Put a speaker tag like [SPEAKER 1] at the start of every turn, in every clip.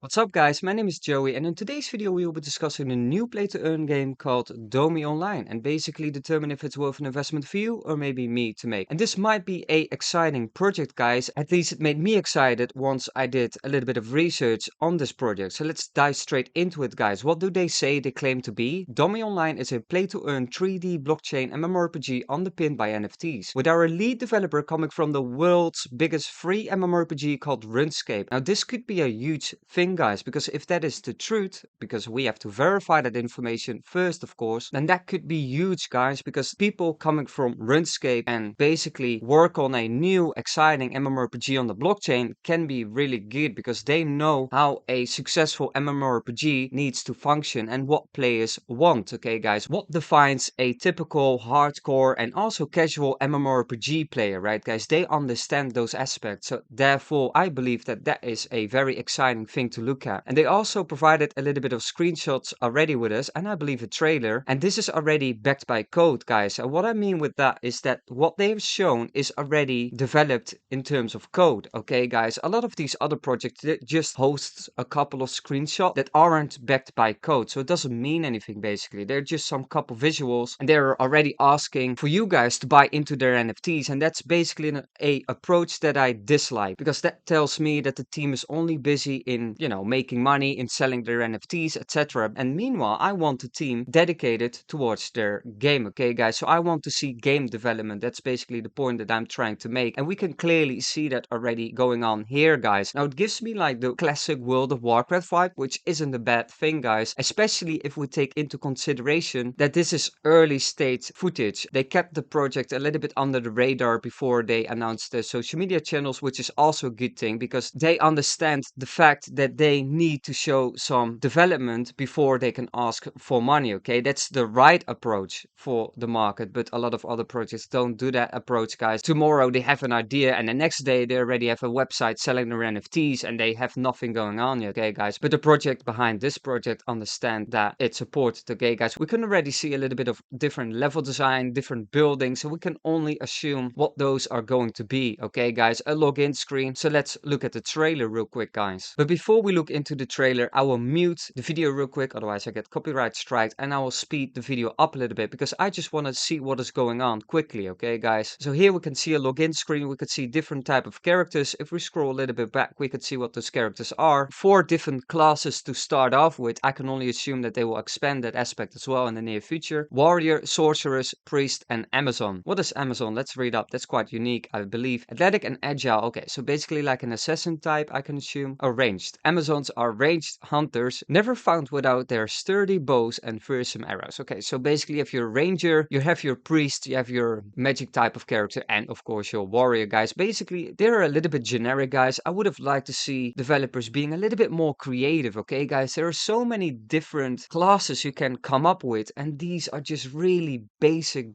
[SPEAKER 1] What's up guys, my name is Joey and in today's video we will be discussing a new play to earn game called Domi Online and basically determine if it's worth an investment for you or maybe me to make. And this might be a exciting project guys, at least it made me excited once I did a little bit of research on this project. So let's dive straight into it guys. What do they say they claim to be? Domi Online is a play to earn 3D blockchain MMORPG underpinned by NFTs, with our lead developer coming from the world's biggest free MMORPG called Runescape. Now this could be a huge thing guys, because if that is the truth, because we have to verify that information first of course, then that could be huge guys, because people coming from Runescape and basically work on a new exciting MMORPG on the blockchain can be really good, because they know how a successful MMORPG needs to function and what players want. Okay guys, what defines a typical hardcore and also casual MMORPG player, right guys? They understand those aspects, so therefore I believe that that is a very exciting thing to look at. And they also provided a little bit of screenshots already with us, and I believe a trailer, and this is already backed by code guys. And what I mean with that is that what they've shown is already developed in terms of code. Okay guys, a lot of these other projects just host a couple of screenshots that aren't backed by code, so it doesn't mean anything basically. They're just some couple visuals and they're already asking for you guys to buy into their NFTs, and that's basically a approach that I dislike, because that tells me that the team is only busy in making money, in selling their NFTs, etc. And meanwhile I want a team dedicated towards their game. Okay guys, so I want to see game development. That's basically the point that I'm trying to make, and we can clearly see that already going on here guys. Now it gives me like the classic World of Warcraft vibe, which isn't a bad thing guys, especially if we take into consideration that this is early stage footage. They kept the project a little bit under the radar before they announced their social media channels, which is also a good thing, because they understand the fact that they need to show some development before they can ask for money. Okay, that's the right approach for the market, but a lot of other projects don't do that approach guys. Tomorrow they have an idea and the next day they already have a website selling their NFTs and they have nothing going on yet. Okay guys, but the project behind this project understand that it supports. Okay guys, we can already see a little bit of different level design, different buildings, so we can only assume what those are going to be. Okay guys, a login screen. So let's look at the trailer real quick guys. But before we look into the trailer, I will mute the video real quick, otherwise I get copyright striked, and I will speed the video up a little bit because I just want to see what is going on quickly. Okay guys, so here we can see a login screen. We could see different type of characters. If we scroll a little bit back, we could see what those characters are. 4 different classes to start off with. I can only assume that they will expand that aspect as well in the near future. Warrior, sorceress, priest, and Amazon. What is Amazon? Let's read up. That's quite unique, I believe. Athletic and agile. Okay, so basically like an assassin type, I can assume. Oh, ranged. Amazons are ranged hunters, never found without their sturdy bows and fearsome arrows. Okay, so basically if you're a ranger, you have your priest, you have your magic type of character, and of course your warrior guys. Basically, they're a little bit generic guys. I would have liked to see developers being a little bit more creative. Okay guys, there are so many different classes you can come up with, and these are just really basic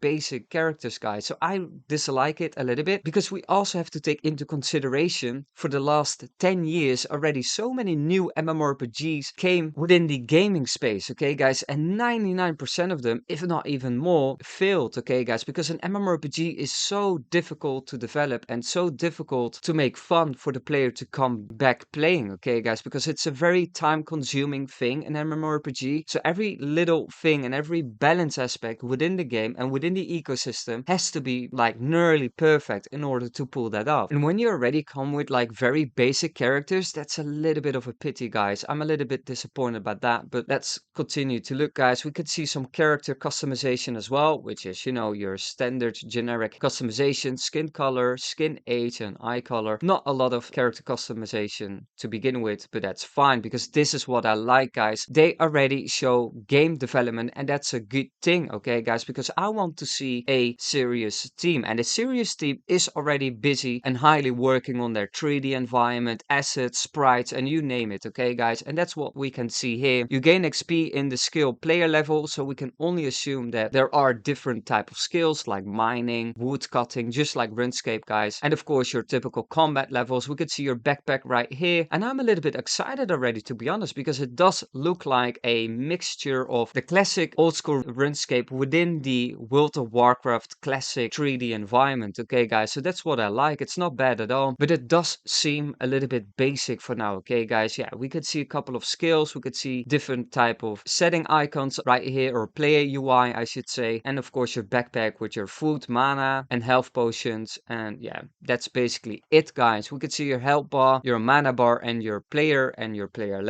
[SPEAKER 1] characters guys. So I dislike it a little bit, because we also have to take into consideration for the last 10 years already so many new MMORPGs came within the gaming space. Okay guys, and 99% of them, if not even more, failed. Okay guys, because an MMORPG is so difficult to develop and so difficult to make fun for the player to come back playing. Okay guys, because it's a very time consuming thing, an MMORPG. So every little thing and every balance aspect within the game and within the ecosystem has to be like nearly perfect in order to pull that off. And when you already come with like very basic characters, that's a little bit of a pity guys. I'm a little bit disappointed about that, but let's continue to look guys. We could see some character customization as well, which is your standard generic customization: skin color, skin age, and eye color. Not a lot of character customization to begin with, but that's fine, because this is what I like guys. They already show game development, and that's a good thing. Okay guys, because I want to see a serious team, and a serious team is already busy and highly working on their 3D environment, assets, sprites, and you name it. Okay guys, and that's what we can see here. You gain XP in the skill player level, so we can only assume that there are different type of skills like mining, wood cutting, just like Runescape guys. And of course your typical combat levels. We could see your backpack right here, and I'm a little bit excited already, to be honest, because it does look like a mixture of the classic old school Runescape within the World of Warcraft classic 3D environment. Okay guys, so that's what I like. It's not bad at all, but it does seem a little bit basic for now. Okay guys. Yeah, we could see a couple of skills. We could see different type of setting icons right here, or player UI, I should say. And of course, your backpack with your food, mana, and health potions. And yeah, that's basically it, guys. We could see your health bar, your mana bar, and your player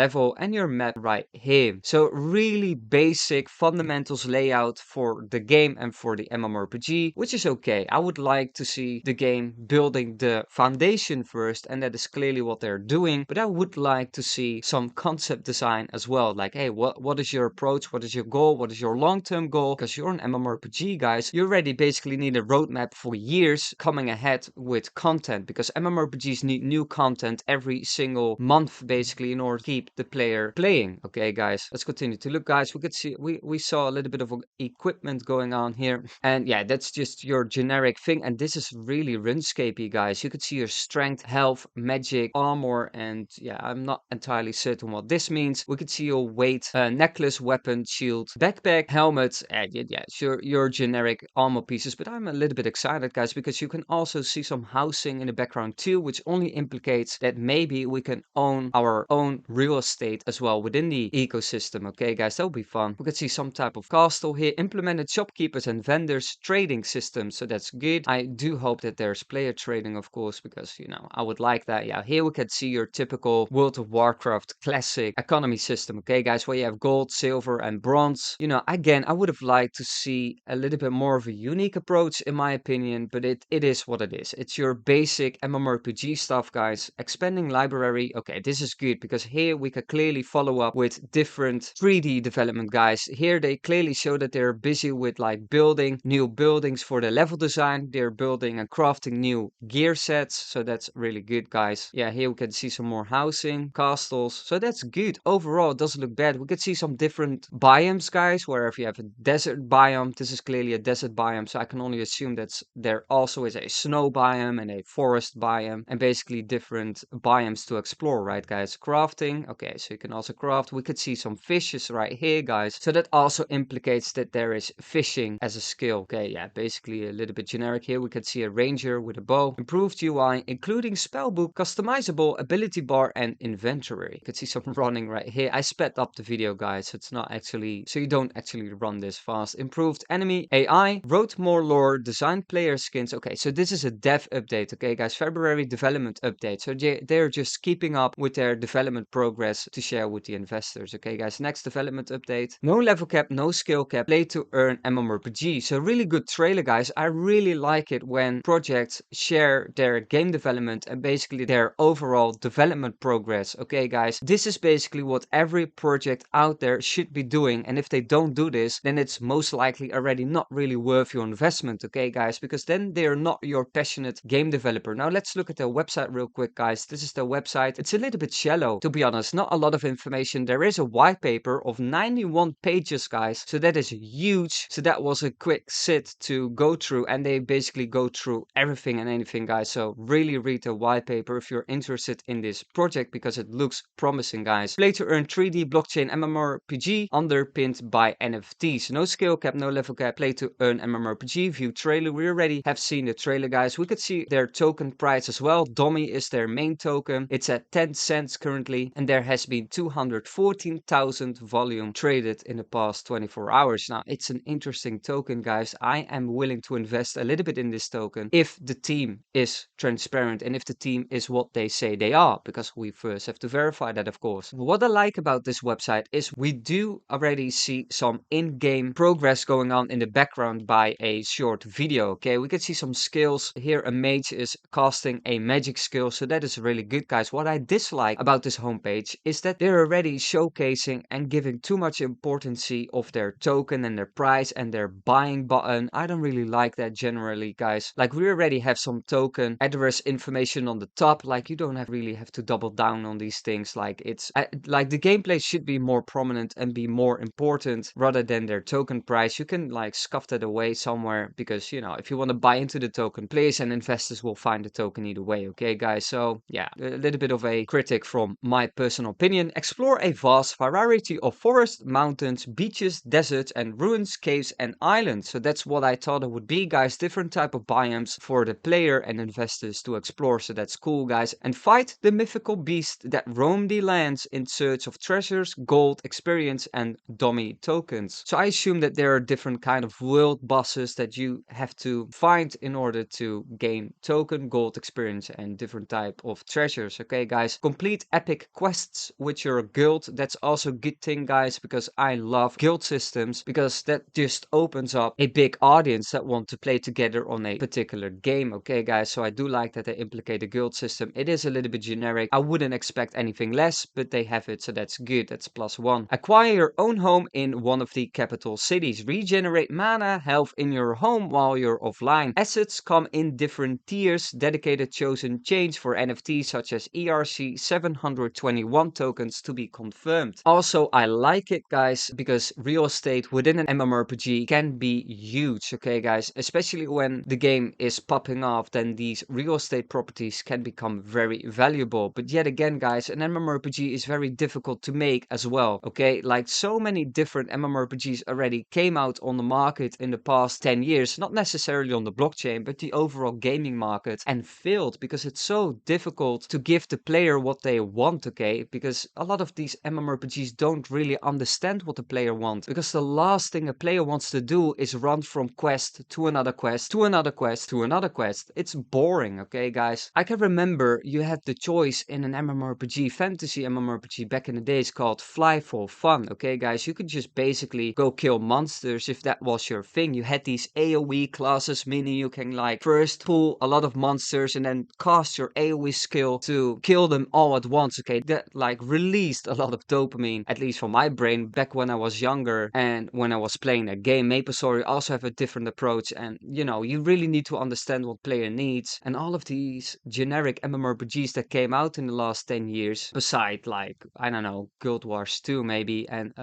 [SPEAKER 1] level, and your map right here. So really basic fundamentals layout for the game and for the MMORPG, which is okay. I would like to see the game building the foundation first, and that is clearly what they're doing. But I would like to see some concept design as well. Like, hey, what is your approach? What is your goal? What is your long-term goal? Because you're an MMORPG, guys. You already basically need a roadmap for years coming ahead with content, because MMORPGs need new content every single month, basically, in order to keep the player playing. Okay, guys, let's continue to look, guys. We could see we saw a little bit of equipment going on here, and yeah, that's just your generic thing. And this is really RuneScape, guys. You could see your strength, health, magic, armor, and yeah, I'm not entirely certain what this means. We could see your weight, necklace, weapon, shield, backpack, helmet, and yeah, sure, your generic armor pieces. But I'm a little bit excited, guys, because you can also see some housing in the background too, which only implicates that maybe we can own our own real estate as well within the ecosystem. Okay, guys, that'll be fun. We could see some type of castle here, implemented shopkeepers and vendors trading systems, so that's good. I do hope that there's player trading, of course, because you know, I would like that. Yeah, here we can see your typical World of Warcraft classic economy system. Okay, guys, where you have gold, silver, and bronze. You know, again, I would have liked to see a little bit more of a unique approach, in my opinion, but it is what it is. It's your basic MMORPG stuff, guys. Expanding library. Okay, this is good, because here we can clearly follow up with different 3D development, guys. Here they clearly show that they're busy with like building new buildings for the level design. They're building and crafting new gear sets, so that's really good, guys. Yeah, here we can see some more housing, castles, so that's good. Overall, it doesn't look bad. We could see some different biomes, guys, where if you have a desert biome, this is clearly a desert biome, so I can only assume that there also is a snow biome and a forest biome, and basically different biomes to explore, right, guys? Crafting, okay, so you can also craft. We could see some fishes right here, guys, so that also implicates that there is fishing as a skill. Okay, yeah, basically a little bit generic here. We could see a ranger with a bow, improved UI, including spellbook, customizable ability bar, and inventory. You could see some running right here. I sped up the video, guys, so it's not actually, so you don't actually run this fast. Improved enemy AI, wrote more lore, designed player skins. Okay, so this is a dev update. Okay, guys, February development update. So they're just keeping up with their development progress to share with the investors. Okay, guys, next development update. No level cap, no skill cap, play to earn MMORPG. So really good trailer, guys. I really like it when projects share their game development and basically their overall development progress. Okay, guys, this is basically what every project out there should be doing. And if they don't do this, then it's most likely already not really worth your investment. Okay, guys, because then they're not your passionate game developer. Now let's look at their website real quick, guys. This is their website. It's a little bit shallow, to be honest. Not a lot of information. There is a white paper of 91 pages, guys, so that is huge. So that was a quick sit to go through, and they basically go through everything and anything, guys. So really read the white paper if you're interested in this project, because it looks promising, guys. Play to earn 3D blockchain MMORPG underpinned by NFTs. No skill cap, no level cap. Play to earn MMORPG. View trailer. We already have seen the trailer, guys. We could see their token price as well. Domi is their main token. It's at 10 cents currently, and there has been 214,000 volume traded in the past 24 hours. Now, it's an interesting token, guys. I am willing to invest a little bit in this token if the team is transparent and if the team is what they say they are, because we first have to verify that, of course. What I like about this website is we do already see some in-game progress going on in the background by a short video. Okay, we can see some skills here. A mage is casting a magic skill, so that is really good, guys. What I dislike about this homepage is that they're already showcasing and giving too much importance of their token and their price and their buying button. I don't really like that generally, guys. Like, we already have some token address information on the top. Like, you don't really have to double down on these things. Like, it's like the gameplay should be more prominent and be more important rather than their token price. You can like scuff that away somewhere, because you know, if you want to buy into the token, players and investors will find the token either way. Okay, guys, so yeah, a little bit of a critic from my personal opinion. Explore a vast variety of forests, mountains, beaches, deserts, and ruins, caves, and islands. So that's what I thought it would be, guys. Different type of biomes for the player and investors to explore, so that's cool, guys. And fight the mythical beasts beast that roam the lands in search of treasures, gold, experience, and Domi tokens. So I assume that there are different kind of world bosses that you have to find in order to gain token, gold, experience, and different type of treasures. Okay, guys, complete epic quests with your guild. That's also a good thing, guys, because I love guild systems, because that just opens up a big audience that want to play together on a particular game. Okay, guys, so I do like that they implicate a guild system. It is a little bit generic. I wouldn't expect anything less, but they have it, so that's good. That's +1. Acquire your own home in one of the capital cities. Regenerate mana, health in your home while you're offline. Assets come in different tiers. Dedicated chosen chains for NFTs such as ERC 721 tokens to be confirmed. Also, I like it, guys, because real estate within an MMORPG can be huge. Okay, guys, especially when the game is popping off, then these real estate properties can become very valuable. But yet again, guys, an MMORPG is very difficult to make as well. Okay, like so many different MMORPGs already came out on the market in the past 10 years, not necessarily on the blockchain, but the overall gaming market, and failed because it's so difficult to give the player what they want. Okay, because a lot of these MMORPGs don't really understand what the player wants, because the last thing a player wants to do is run from quest to another quest to another quest to another quest. It's boring. Okay, guys, I can remember you had the choice in an MMORPG, fantasy MMORPG back in the days, called Fly for Fun. Okay, guys, you could just basically go kill monsters if that was your thing. You had these AoE classes, meaning you can like first pull a lot of monsters and then cast your AoE skill to kill them all at once. Okay, that like released a lot of dopamine, at least for my brain, back when I was younger and when I was playing that game. MapleStory also have a different approach, and you know, you really need to understand what player needs. And all of these generic MMORPGs that came out in the last 10 years, beside like, I don't know, Guild Wars 2 maybe, and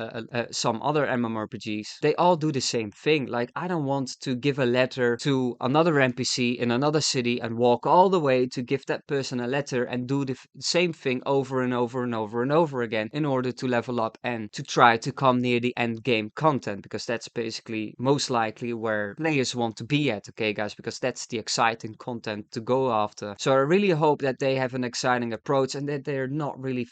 [SPEAKER 1] some other MMORPGs, they all do the same thing. Like, I don't want to give a letter to another NPC in another city and walk all the way to give that person a letter and do the same thing over and over and over and over again in order to level up and to try to come near the end game content, because that's basically most likely where players want to be at. Okay, guys, because that's the exciting content to go after. So I really hope that they have an exciting approach and that they're not really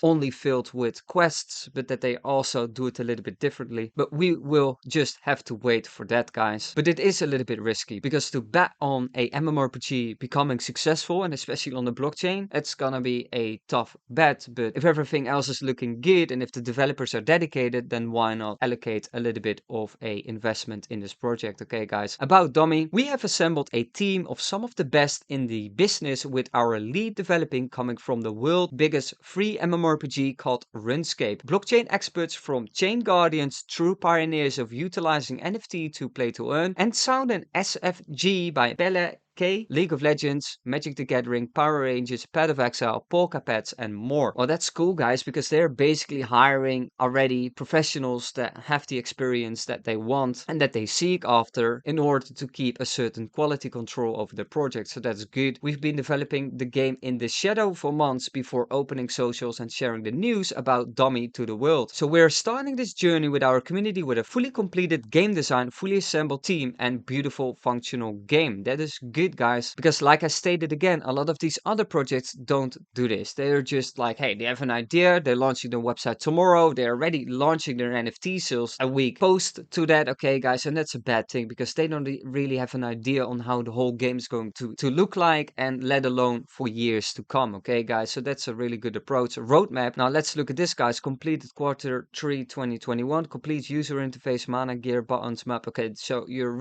[SPEAKER 1] only filled with quests, but that they also do it a little bit differently. But we will just have to wait for that, guys. But it is a little bit risky, because to bet on a MMORPG becoming successful, and especially on the blockchain, it's gonna be a tough bet. But if everything else is looking good and if the developers are dedicated, then why not allocate a little bit of a investment in this project? Okay, guys, about Domi, we have assembled a team of some of the best in the business, with our lead developing coming from the world's biggest free MMORPG called Runescape. Blockchain experts from Chain Guardians, true pioneers of utilizing NFT to play to earn, and sound and SFG by Pele K, League of Legends, Magic the Gathering, Power Rangers, Path of Exile, Polka Pets, and more. Well, that's cool, guys, because they're basically hiring already professionals that have the experience that they want and that they seek after in order to keep a certain quality control over the project. So that's good. We've been developing the game in the shadow for months before opening socials and sharing the news about Domi to the world. So we're starting this journey with our community with a fully completed game design, fully assembled team, and beautiful functional game. That is good, guys, because like I stated again, a lot of these other projects don't do this. They're just like, hey, they have an idea, they're launching their website tomorrow, they're already launching their NFT sales a week post to that. Okay, guys, and that's a bad thing, because they don't really have an idea on how the whole game is going to look like, and let alone for years to come. Okay, guys, so that's a really good approach. Roadmap. Now let's look at this, guys. Completed Q3 2021, complete user interface, mana, gear, buttons, map. Okay, so your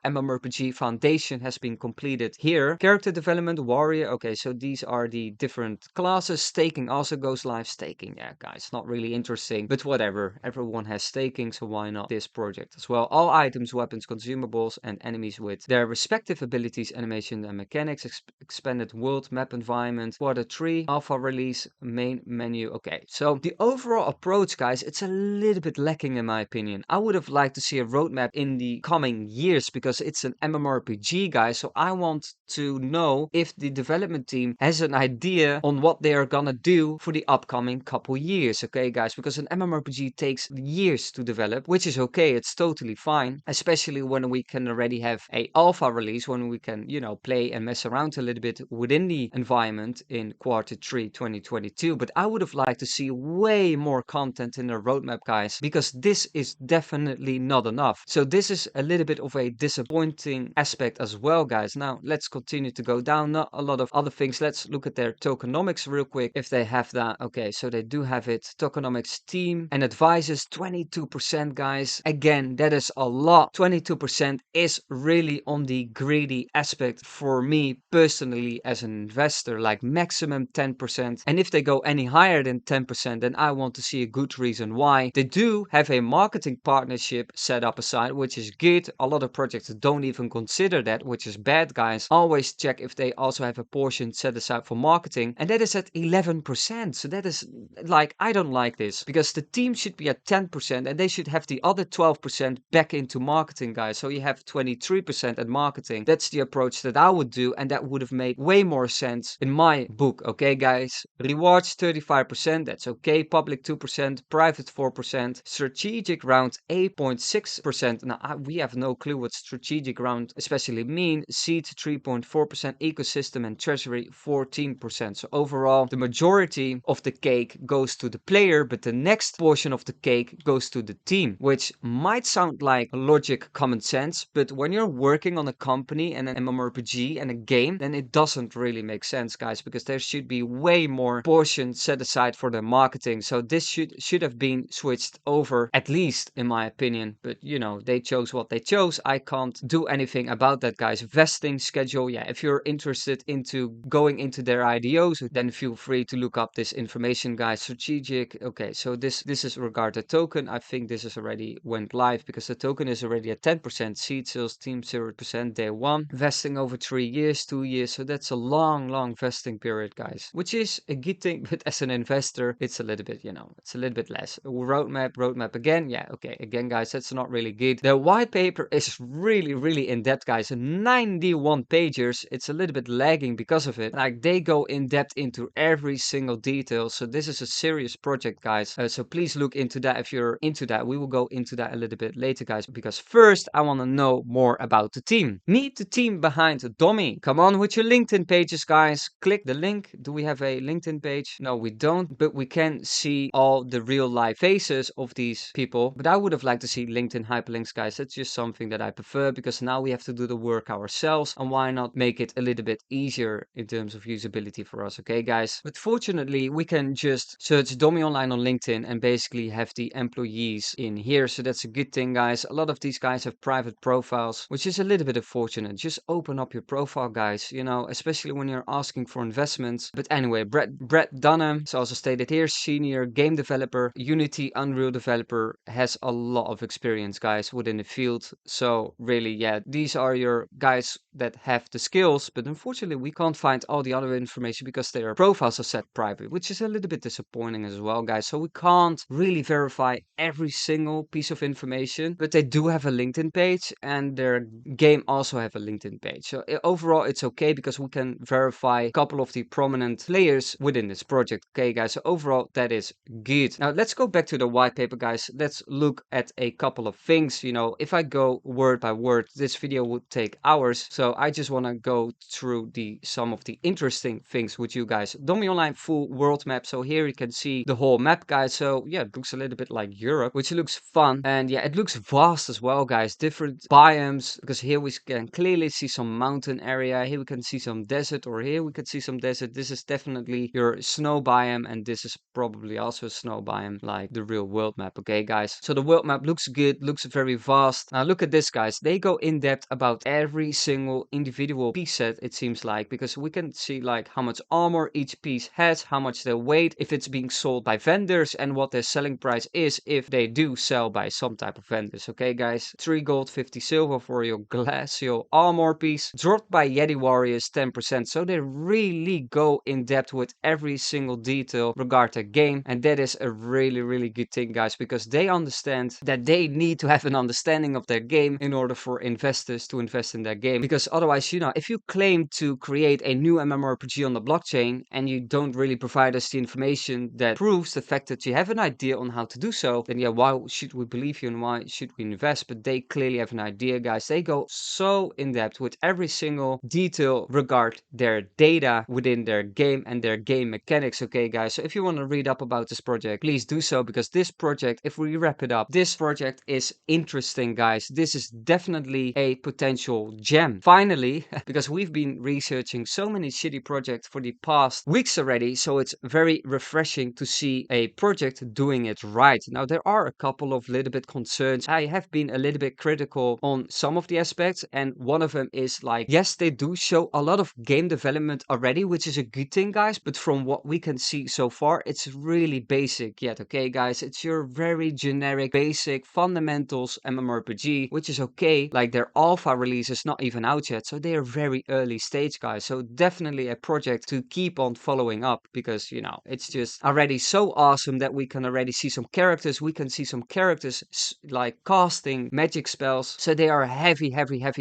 [SPEAKER 1] MMORPG foundation has been completed here. Character development, warrior. Okay, so these are the different classes. Staking also goes live. Staking, yeah, guys, not really interesting, but whatever. Everyone has staking, so why not this project as well? All items, weapons, consumables, and enemies with their respective abilities, animation, and mechanics. Expanded world, map environment, Q3, alpha release, main menu. Okay, so the overall approach, guys, it's a little bit lacking in my opinion. I would have liked to see a roadmap in the coming years, because it's an MMORPG, guys, so I want to know if the development team has an idea on what they are gonna do for the upcoming couple years, okay, guys? Because an MMORPG takes years to develop, which is okay. It's totally fine, especially when we can already have a alpha release, when we can, play and mess around a little bit within the environment in Q3 2022. But I would have liked to see way more content in the roadmap, guys, because this is definitely not enough. So this is a little bit of a disappointing aspect as well, guys. Now let's continue to go down. Not a lot of other things. Let's look at their tokenomics real quick, if they have that. Okay, so they do have it. Tokenomics team and advisors 22%, guys. Again, that is a lot. 22% is really on the greedy aspect for me personally as an investor, like maximum 10%. And if they go any higher than 10%, then I want to see a good reason why. They do have a marketing partnership set up aside, which is good. A lot of projects don't even consider that, which is bad, guys. Always check if they also have a portion set aside for marketing, and that is at 11%. So that is like, I don't like this, because the team should be at 10% and they should have the other 12% back into marketing, guys. So you have 23% at marketing. That's the approach that I would do, and that would have made way more sense in my book. Okay, guys. Rewards 35%. That's okay. Public 2%. Private 4%. Strategic round 8.6%. Now we have no clue what strategic round especially mean. Seed 3.4%. Ecosystem and treasury 14%. So overall, the majority of the cake goes to the player, but the next portion of the cake goes to the team, which might sound like logic, common sense, but when you're working on a company and an MMORPG and a game, then it doesn't really make sense, guys, because there should be way more portion set aside for the marketing. So this should have been switched over, at least in my opinion. But they chose what they chose. I can't do anything about that, guys. Vesting schedule, yeah, if you're interested into going into their IDOs, then feel free to look up this information, guys. Strategic, okay, so this is regard the token. I think this is already went live because the token is already at 10%. Seed sales team 0% day one. Vesting over 3 years, 2 years. So that's a long vesting period, guys, which is a good thing. But as an investor, it's a little bit, it's a little bit less. Roadmap again. Yeah, okay. Again, guys, that's not really good. The white paper is really in depth, guys. 91 pages. It's a little bit lagging because of it. Like, they go in depth into every single detail. So this is a serious project, guys. So please look into that if you're into that. We will go into that a little bit later, guys, because first I want to know more about the team. Meet the team behind Domi. Come on with your LinkedIn pages, guys. Click the link. Do we have a LinkedIn page? No, we don't, but we can see all the real life faces of these people. But I would have liked to see LinkedIn hyperlinks, guys. That's just something that I prefer, because now we have to do the work ourselves, and why not make it a little bit easier in terms of usability for us, okay, guys? But fortunately, we can just search Domi Online on LinkedIn and basically have the employees in here. So that's a good thing, guys. A lot of these guys have private profiles, which is a little bit unfortunate. Just open up your profile, guys, especially when you're asking for investments. But anyway, Brett Dunham is also stated here, senior game developer, Unity, Unreal developer, has a lot of experience, guys, within the field. So really, yeah, these are your guys that have the skills, but unfortunately we can't find all the other information because their profiles are set private, which is a little bit disappointing as well, guys. So we can't really verify every single piece of information, but they do have a LinkedIn page, and their game also have a LinkedIn page. So overall, it's okay because we can verify a couple of the prominent players within this project. Okay, guys, so overall, that is good. Now let's go back to the white paper, guys. Let's look at a couple of things. If I go word by word, this video would take hours. So I just want to go through some of the interesting things with you guys. Domi Online full world map. So here you can see the whole map, guys. So yeah, it looks a little bit like Europe, which looks fun. And yeah, it looks vast as well, guys. Different biomes, because here we can clearly see some mountain area. Here we can see some desert, or here we can see some desert. This is definitely your snow biome, and this is probably also a snow biome, like the real world map. Okay, guys. So the world map looks good, looks very vast. Now look at this, guys. They go in depth about every single individual piece set, it seems like, because we can see like how much armor each piece has, how much they weight, if it's being sold by vendors, and what their selling price is if they do sell by some type of vendors. Okay, guys. 3 gold, 50 silver for your glacial armor piece. Dropped by Yeti warriors 10%. So they really go in depth with every single detail regarding the game, and that is a really good thing, guys, because they understand that they need to have an understanding of their game in order for investors to invest in their game, because otherwise, if you claim to create a new MMORPG on the blockchain and you don't really provide us the information that proves the fact that you have an idea on how to do so, then yeah, why should we believe you and why should we invest? But they clearly have an idea, guys. They go so in depth with every single detail regarding their data within their game and their game mechanics. Okay, guys, so if you want to read up about this project, please do so, because this project, if we wrap it up, this project is interesting, guys. This is definitely a potential gem. Finally, because we've been researching so many shitty projects for the past weeks already, so it's very refreshing to see a project doing it right. Now, there are a couple of little bit concerns. I have been a little bit critical on some of the aspects, and one of them is like, yes, they do show a lot of game development already, which is a good thing, guys, but from what we can see so far, it's really basic yet. Okay, guys, it's your very generic, basic fundamentals MMORPG, which is okay. Like, their alpha release is not even out yet, so they are very early stage, guys. So definitely a project to keep on following up, because it's just already so awesome that we can already see some characters. We can see some characters like casting magic spells, so they are heavy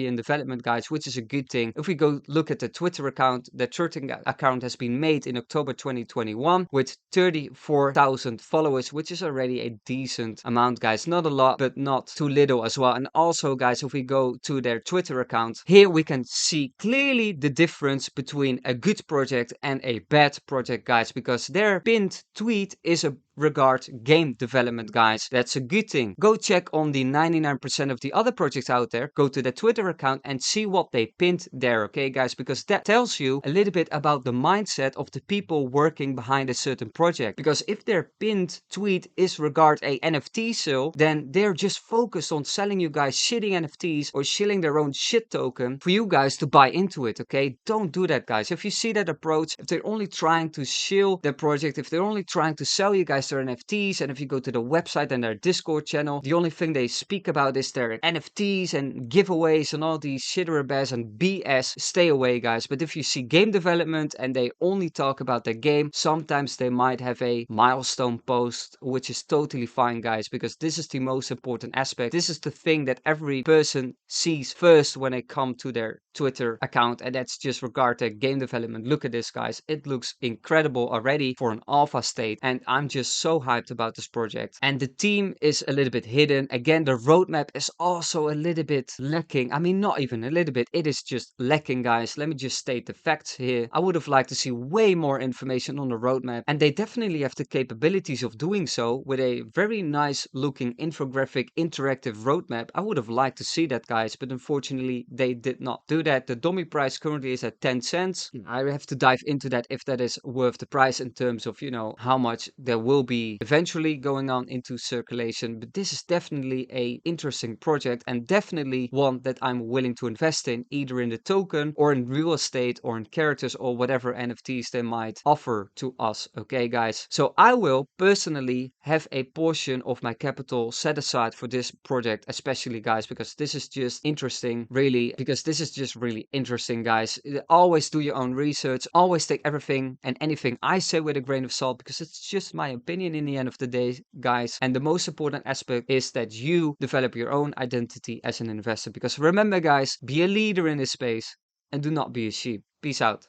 [SPEAKER 1] in development, guys, which is a good thing. If we go look at the Twitter account, the Twitter account has been made in October 2021 with 34,000 followers, which is already a decent amount, guys. Not a lot, but not too little as well. And also, guys, if we go to their Twitter account, here we can see clearly the difference between a good project and a bad project, guys, because their pinned tweet is a regard game development, guys. That's a good thing. Go check on the 99% of the other projects out there. Go to the Twitter account and see what they pinned there, okay, guys, because that tells you a little bit about the mindset of the people working behind a certain project. Because if their pinned tweet is regard a NFT sale, then they're just focused on selling you guys shitty NFTs or shilling their own shit token for you guys to buy into it, okay? Don't do that, guys. If you see that approach, if they're only trying to shill their project, if they're only trying to sell you guys their NFTs, and if you go to the website and their Discord channel, the only thing they speak about is their NFTs and giveaways and all these shitterabas and BS, stay away, guys. But if you see game development and they only talk about the game, sometimes they might have a milestone post, which is totally fine, guys, because this is the most important aspect. This is the thing that every person sees first when they come to their Twitter account, and that's just regard to game development. Look at this, guys. It looks incredible already for an alpha state, and I'm just so hyped about this project. And the team is a little bit hidden. Again, the roadmap is also a little bit lacking. I mean, not even a little bit, it is just lacking, guys. Let me just state the facts here. I would have liked to see way more information on the roadmap, and they definitely have the capabilities of doing so with a very nice looking infographic interactive roadmap. I would have liked to see that, guys, but unfortunately they did not do that. The Domi price currently is at 10 cents. I have to dive into that if that is worth the price in terms of, how much there will be eventually going on into circulation. But this is definitely a interesting project, and definitely one that I'm willing to invest in, either in the token or in real estate or in characters or whatever NFTs they might offer to us. Okay, guys. So I will personally have a portion of my capital set aside for this project, especially, guys, because this is just interesting, really, because this is just really interesting, guys. Always do your own research. Always take everything and anything I say with a grain of salt, because it's just my opinion in the end of the day, guys. And the most important aspect is that you develop your own identity as an investor, because remember, guys, be a leader in this space and do not be a sheep. Peace out.